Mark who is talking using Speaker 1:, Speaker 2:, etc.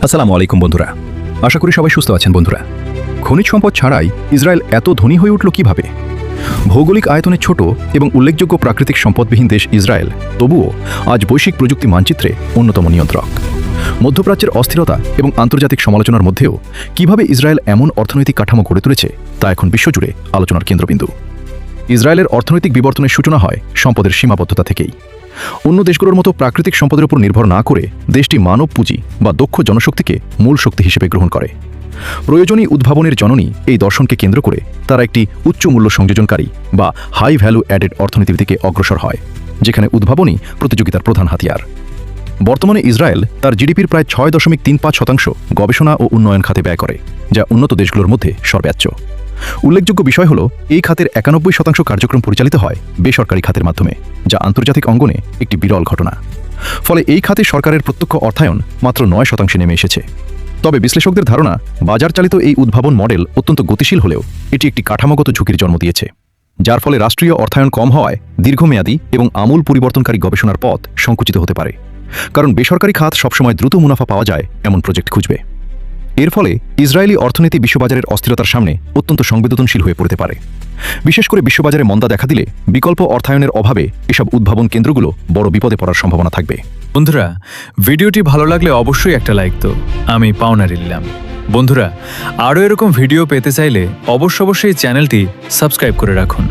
Speaker 1: আসসালামু আলাইকুম বন্ধুরা, আশা করি সবাই সুস্থ আছেন। বন্ধুরা, খনিজ সম্পদ ছাড়াই ইসরায়েল এত ধনী হয়ে উঠল কিভাবে? ভৌগোলিক আয়তনে ছোট এবং উল্লেখযোগ্য প্রাকৃতিক সম্পদবিহীন দেশ ইসরায়েল তবুও আজ বৈশ্বিক প্রযুক্তি মানচিত্রে অন্যতম নিয়ন্ত্রক। মধ্যপ্রাচ্যের অস্থিরতা এবং আন্তর্জাতিক সমালোচনার মধ্যেও কিভাবে ইসরায়েল এমন অর্থনৈতিক কাঠামো গড়ে তুলেছে তা এখন বিশ্বজুড়ে আলোচনার কেন্দ্রবিন্দু। ইসরায়েলের অর্থনৈতিক বিবর্তনের সূচনা হয় সম্পদের সীমাবদ্ধতা থেকেই। অন্য দেশগুলোর মতো প্রাকৃতিক সম্পদের উপর নির্ভর না করে দেশটি মানব পুঁজি বা দক্ষ জনশক্তিকে মূল শক্তি হিসেবে গ্রহণ করে। প্রয়োজনী উদ্ভাবনের জননী এই দর্শনকে কেন্দ্র করে তারা একটি উচ্চ মূল্য সংযোজনকারী বা হাই ভ্যালু অ্যাডেড অর্থনীতির দিকে অগ্রসর হয়, যেখানে উদ্ভাবনই প্রতিযোগিতার প্রধান হাতিয়ার। বর্তমানে ইসরায়েল তার জিডিপির প্রায় 6.35% গবেষণা ও উন্নয়ন খাতে ব্যয় করে, যা উন্নত দেশগুলোর মধ্যে সর্বোচ্চ। উল্লেখযোগ্য বিষয় হল, এই খাতের 91% কার্যক্রম পরিচালিত হয় বেসরকারি খাতের মাধ্যমে, যা আন্তর্জাতিক অঙ্গনে একটি বিরল ঘটনা। ফলে এই খাতে সরকারের প্রত্যক্ষ অর্থায়ন মাত্র 9% নেমে এসেছে। তবে বিশ্লেষকদের ধারণা, বাজার চালিত এই উদ্ভাবন মডেল অত্যন্ত গতিশীল হলেও এটি একটি কাঠামোগত ঝুঁকির জন্ম দিয়েছে, যার ফলে রাষ্ট্রীয় অর্থায়ন কম হওয়ায় দীর্ঘমেয়াদী এবং আমূল পরিবর্তনকারী গবেষণার পথ সংকুচিত হতে পারে, কারণ বেসরকারি খাত সবসময় দ্রুত মুনাফা পাওয়া যায় এমন প্রজেক্ট খুঁজবে। এর ফলে ইসরায়েলি অর্থনীতি বিশ্ববাজারের অস্থিরতার সামনে অত্যন্ত সংবেদনশীল হয়ে পড়তে পারে। বিশেষ করে বিশ্ববাজারে মন্দা দেখা দিলে বিকল্প অর্থায়নের অভাবে এসব উদ্ভাবন কেন্দ্রগুলো বড় বিপদে পড়ার সম্ভাবনা থাকবে।
Speaker 2: বন্ধুরা, ভিডিওটি ভালো লাগলে অবশ্যই একটা লাইক তো আমি পাওনা দিলাম। বন্ধুরা, আরও এরকম ভিডিও পেতে চাইলে অবশ্যই চ্যানেলটি সাবস্ক্রাইব করে রাখুন।